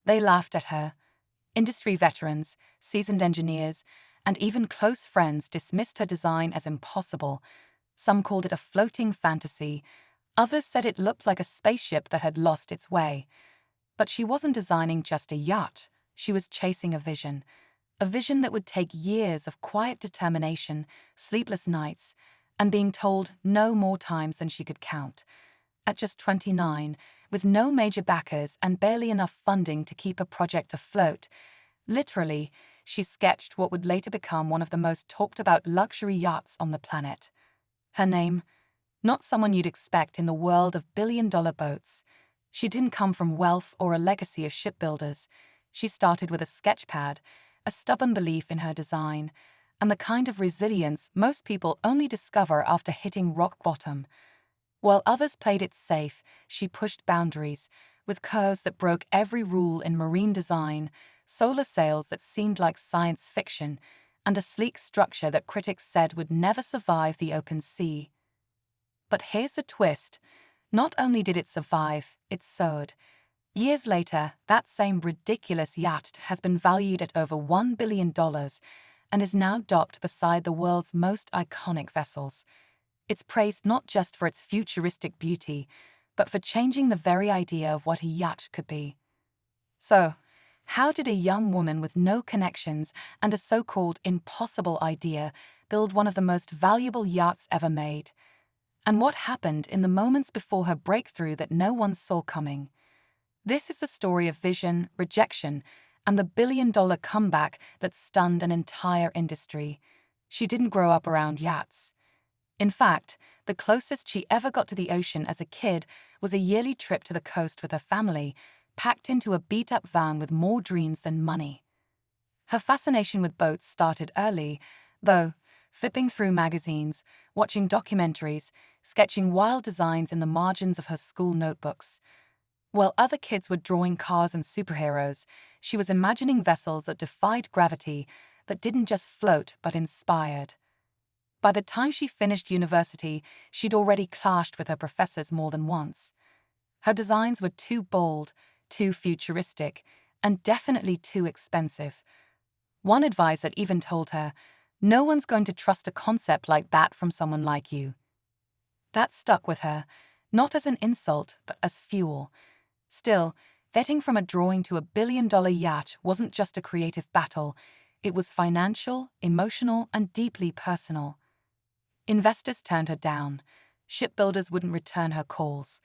They laughed at her. Industry veterans, seasoned engineers, and even close friends dismissed her design as impossible. Some called it a floating fantasy. Others said it looked like a spaceship that had lost its way. But she wasn't designing just a yacht. She was chasing a vision that would take years of quiet determination, sleepless nights, and being told no more times than she could count. At just 29, with no major backers and barely enough funding to keep a project afloat, literally, she sketched what would later become one of the most talked about luxury yachts on the planet. Her name? Not someone you'd expect in the world of billion-dollar boats. She didn't come from wealth or a legacy of shipbuilders. She started with a sketchpad, a stubborn belief in her design, and the kind of resilience most people only discover after hitting rock bottom. While others played it safe, she pushed boundaries, with curves that broke every rule in marine design, solar sails that seemed like science fiction, and a sleek structure that critics said would never survive the open sea. But here's the twist. Not only did it survive, it soared. Years later, that same ridiculous yacht has been valued at over $1 billion and is now docked beside the world's most iconic vessels. It's praised not just for its futuristic beauty, but for changing the very idea of what a yacht could be. So, how did a young woman with no connections and a so-called impossible idea build one of the most valuable yachts ever made? And what happened in the moments before her breakthrough that no one saw coming? This is a story of vision, rejection, and the billion-dollar comeback that stunned an entire industry. She didn't grow up around yachts. In fact, the closest she ever got to the ocean as a kid was a yearly trip to the coast with her family, packed into a beat-up van with more dreams than money. Her fascination with boats started early, though, flipping through magazines, watching documentaries, sketching wild designs in the margins of her school notebooks. While other kids were drawing cars and superheroes, she was imagining vessels that defied gravity, that didn't just float but inspired. By the time she finished university, she'd already clashed with her professors more than once. Her designs were too bold, too futuristic, and definitely too expensive. One advisor even told her, "No one's going to trust a concept like that from someone like you." That stuck with her, not as an insult, but as fuel. Still, vetting from a drawing to a billion-dollar yacht wasn't just a creative battle. It was financial, emotional, and deeply personal. Investors turned her down. Shipbuilders wouldn't return her calls.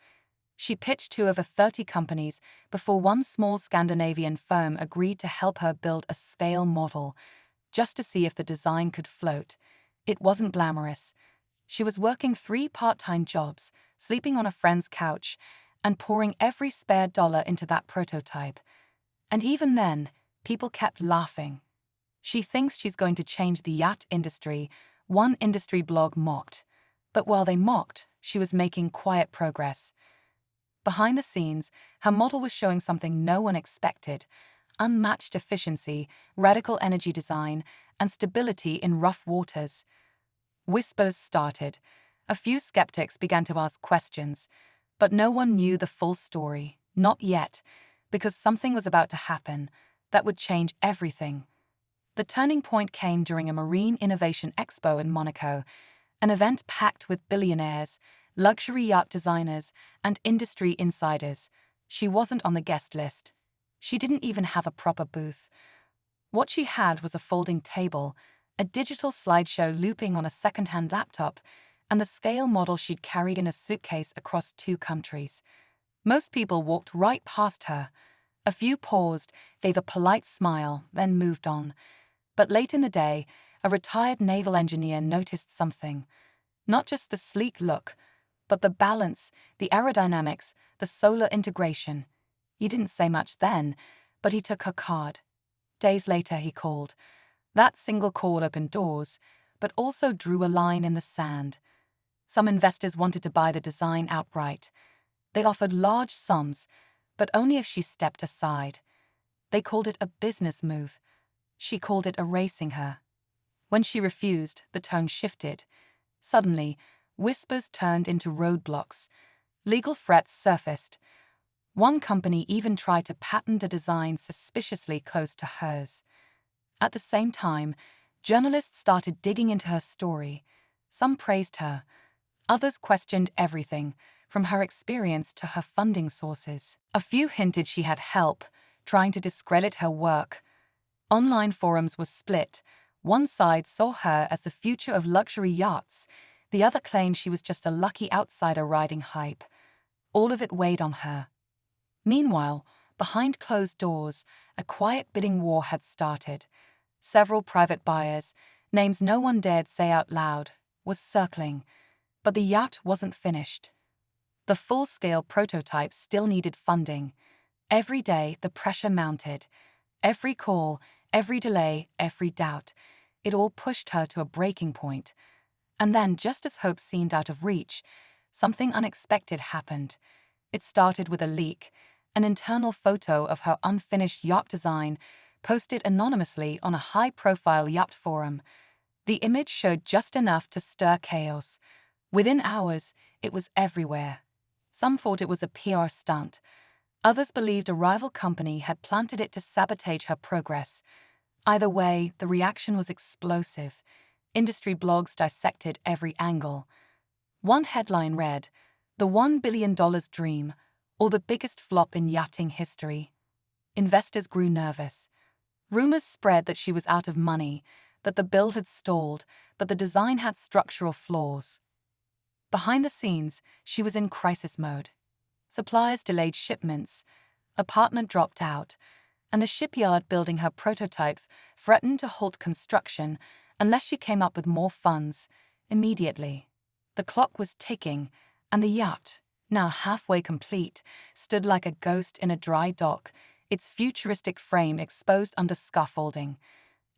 She pitched to over 30 companies before one small Scandinavian firm agreed to help her build a scale model, just to see if the design could float. It wasn't glamorous. She was working 3 part-time jobs, sleeping on a friend's couch, and pouring every spare dollar into that prototype. And even then, people kept laughing. "She thinks she's going to change the yacht industry," one industry blog mocked. But while they mocked, she was making quiet progress. Behind the scenes, her model was showing something no one expected: unmatched efficiency, radical energy design, and stability in rough waters. Whispers started. A few skeptics began to ask questions, but no one knew the full story, not yet, because something was about to happen that would change everything. The turning point came during a Marine Innovation Expo in Monaco, an event packed with billionaires, luxury yacht designers, and industry insiders. She wasn't on the guest list. She didn't even have a proper booth. What she had was a folding table, a digital slideshow looping on a second-hand laptop, and the scale model she'd carried in a suitcase across 2 countries. Most people walked right past her. A few paused, gave a polite smile, then moved on. But late in the day, a retired naval engineer noticed something. Not just the sleek look, but the balance, the aerodynamics, the solar integration. He didn't say much then, but he took her card. Days later, he called. That single call opened doors, but also drew a line in the sand. Some investors wanted to buy the design outright. They offered large sums, but only if she stepped aside. They called it a business move. She called it erasing her. When she refused, the tone shifted. Suddenly, whispers turned into roadblocks. Legal threats surfaced. One company even tried to patent a design suspiciously close to hers. At the same time, journalists started digging into her story. Some praised her. Others questioned everything, from her experience to her funding sources. A few hinted she had help, trying to discredit her work. Online forums were split. One side saw her as the future of luxury yachts. The other claimed she was just a lucky outsider riding hype. All of it weighed on her. Meanwhile, behind closed doors, a quiet bidding war had started. Several private buyers, names no one dared say out loud, was circling. But the yacht wasn't finished. The full-scale prototype still needed funding. Every day, the pressure mounted. Every call, every delay, every doubt. It all pushed her to a breaking point. And then, just as hope seemed out of reach, something unexpected happened. It started with a leak, an internal photo of her unfinished yacht design, posted anonymously on a high-profile yacht forum. The image showed just enough to stir chaos. Within hours, it was everywhere. Some thought it was a PR stunt. Others believed a rival company had planted it to sabotage her progress. Either way, the reaction was explosive. Industry blogs dissected every angle. One headline read, "The $1 billion dream, or the biggest flop in yachting history." Investors grew nervous. Rumors spread that she was out of money, that the build had stalled, that the design had structural flaws. Behind the scenes, she was in crisis mode. Suppliers delayed shipments, a partner dropped out, and the shipyard building her prototype threatened to halt construction unless she came up with more funds immediately. The clock was ticking, and the yacht, now halfway complete, stood like a ghost in a dry dock, its futuristic frame exposed under scaffolding.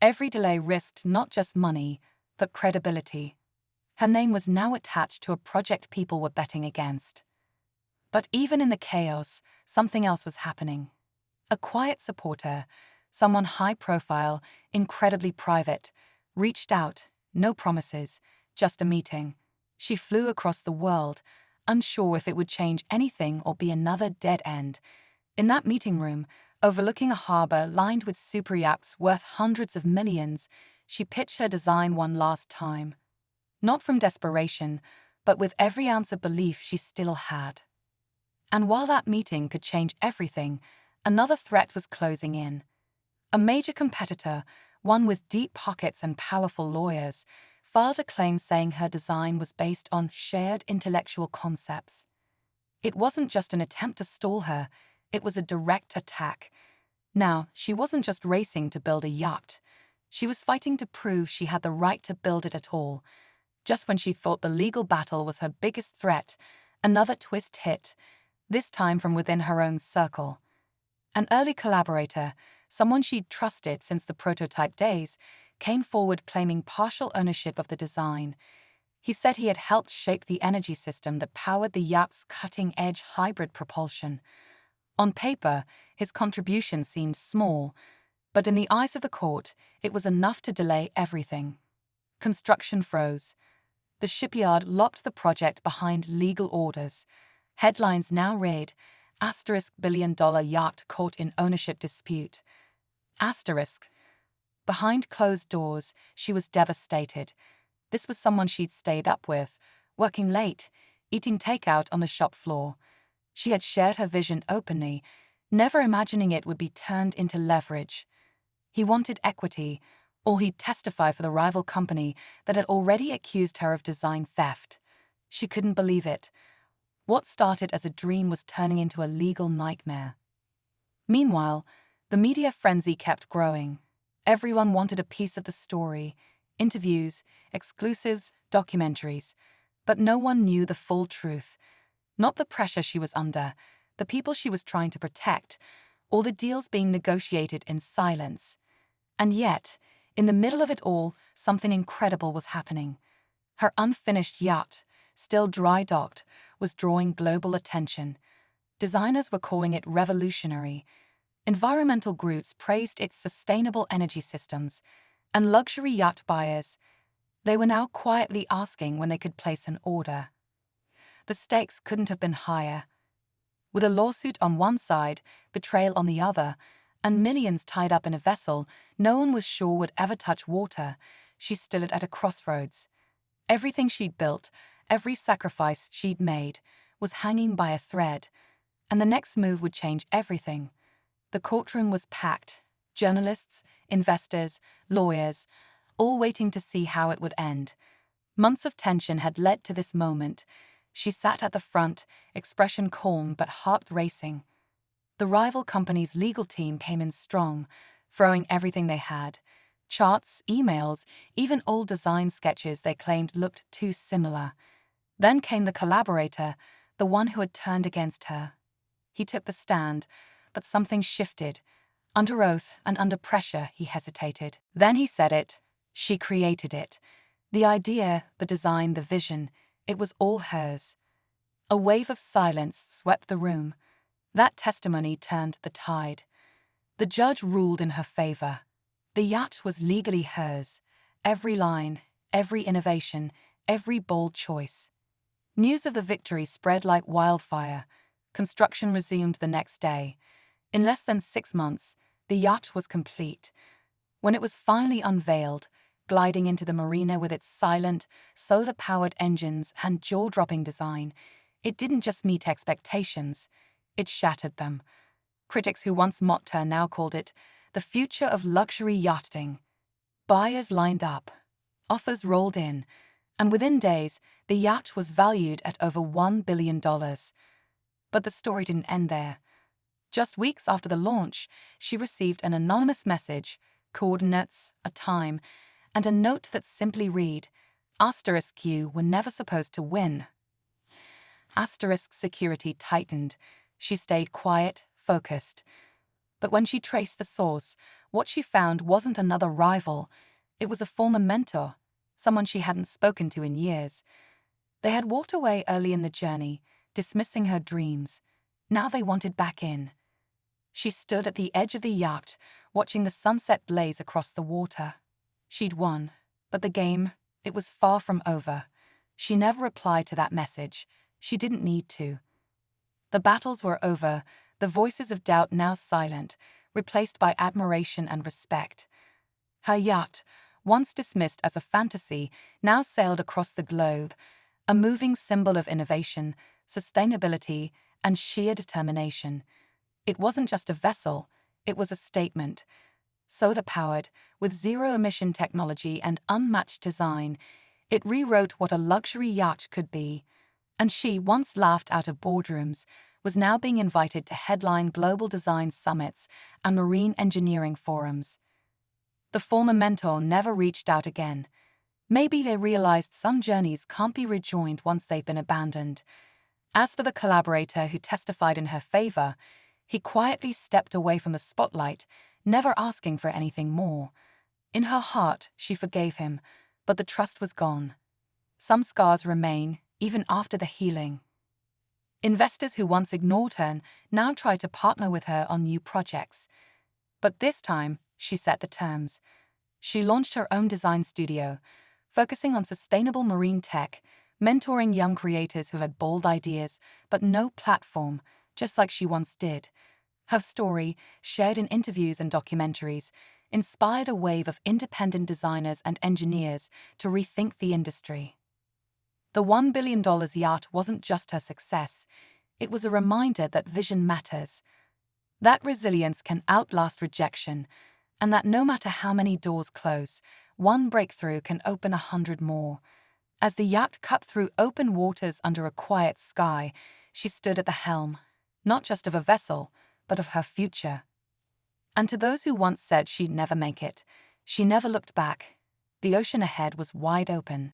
Every delay risked not just money, but credibility. Her name was now attached to a project people were betting against. But even in the chaos, something else was happening. A quiet supporter, someone high-profile, incredibly private, reached out, no promises, just a meeting. She flew across the world, unsure if it would change anything or be another dead end. In that meeting room, overlooking a harbor lined with super yachts worth hundreds of millions, she pitched her design one last time. Not from desperation, but with every ounce of belief she still had. And while that meeting could change everything, another threat was closing in. A major competitor, one with deep pockets and powerful lawyers, filed a claim saying her design was based on shared intellectual concepts. It wasn't just an attempt to stall her, it was a direct attack. Now, she wasn't just racing to build a yacht. She was fighting to prove she had the right to build it at all. Just when she thought the legal battle was her biggest threat, another twist hit, this time from within her own circle. An early collaborator, someone she'd trusted since the prototype days, came forward claiming partial ownership of the design. He said he had helped shape the energy system that powered the yacht's cutting-edge hybrid propulsion. On paper, his contribution seemed small, but in the eyes of the court, it was enough to delay everything. Construction froze. The shipyard locked the project behind legal orders. Headlines now read, $billion yacht caught in ownership dispute. Asterisk. Behind closed doors, she was devastated. This was someone she'd stayed up with, working late, eating takeout on the shop floor. She had shared her vision openly, never imagining it would be turned into leverage. He wanted equity, or he'd testify for the rival company that had already accused her of design theft. She couldn't believe it. What started as a dream was turning into a legal nightmare. Meanwhile, the media frenzy kept growing. Everyone wanted a piece of the story, interviews, exclusives, documentaries. But no one knew the full truth. Not the pressure she was under, the people she was trying to protect, or the deals being negotiated in silence. And yet, in the middle of it all, something incredible was happening. Her unfinished yacht, still dry-docked, was drawing global attention. Designers were calling it revolutionary. Environmental groups praised its sustainable energy systems, and luxury yacht buyers, they were now quietly asking when they could place an order. The stakes couldn't have been higher. With a lawsuit on one side, betrayal on the other, and millions tied up in a vessel no one was sure would ever touch water, she stood at a crossroads. Everything she'd built, every sacrifice she'd made, was hanging by a thread, and the next move would change everything. The courtroom was packed, journalists, investors, lawyers, all waiting to see how it would end. Months of tension had led to this moment. She sat at the front, expression calm but heart racing. The rival company's legal team came in strong, throwing everything they had. Charts, emails, even old design sketches they claimed looked too similar. Then came the collaborator, the one who had turned against her. He took the stand, but something shifted. Under oath and under pressure, he hesitated. Then he said it. She created it. The idea, the design, the vision, it was all hers. A wave of silence swept the room. That testimony turned the tide. The judge ruled in her favor. The yacht was legally hers. Every line, every innovation, every bold choice. News of the victory spread like wildfire. Construction resumed the next day. In less than 6 months, the yacht was complete. When it was finally unveiled, gliding into the marina with its silent, solar-powered engines and jaw-dropping design, it didn't just meet expectations, it shattered them. Critics who once mocked her now called it the future of luxury yachting. Buyers lined up. Offers rolled in, and within days, the yacht was valued at over $1 billion. But the story didn't end there. Just weeks after the launch, she received an anonymous message, coordinates, a time, and a note that simply read, "*You were never supposed to win." Security tightened. She stayed quiet, focused. But when she traced the source, what she found wasn't another rival. It was a former mentor, someone she hadn't spoken to in years. They had walked away early in the journey, dismissing her dreams. Now they wanted back in. She stood at the edge of the yacht, watching the sunset blaze across the water. She'd won, but the game, it was far from over. She never replied to that message. She didn't need to. The battles were over, the voices of doubt now silent, replaced by admiration and respect. Her yacht, once dismissed as a fantasy, now sailed across the globe, a moving symbol of innovation, sustainability, and sheer determination. It wasn't just a vessel, it was a statement. Solar-powered, with zero-emission technology and unmatched design, it rewrote what a luxury yacht could be. And she, once laughed out of boardrooms, was now being invited to headline global design summits and marine engineering forums. The former mentor never reached out again. Maybe they realized some journeys can't be rejoined once they've been abandoned. As for the collaborator who testified in her favor, he quietly stepped away from the spotlight, never asking for anything more. In her heart, she forgave him, but the trust was gone. Some scars remain, even after the healing. Investors who once ignored her now try to partner with her on new projects. But this time, she set the terms. She launched her own design studio, focusing on sustainable marine tech, mentoring young creators who had bold ideas but no platform, just like she once did. Her story, shared in interviews and documentaries, inspired a wave of independent designers and engineers to rethink the industry. The $1 billion yacht wasn't just her success, it was a reminder that vision matters, that resilience can outlast rejection, and that no matter how many doors close, one breakthrough can open 100 more. As the yacht cut through open waters under a quiet sky, she stood at the helm, not just of a vessel, but of her future. And to those who once said she'd never make it, she never looked back. The ocean ahead was wide open.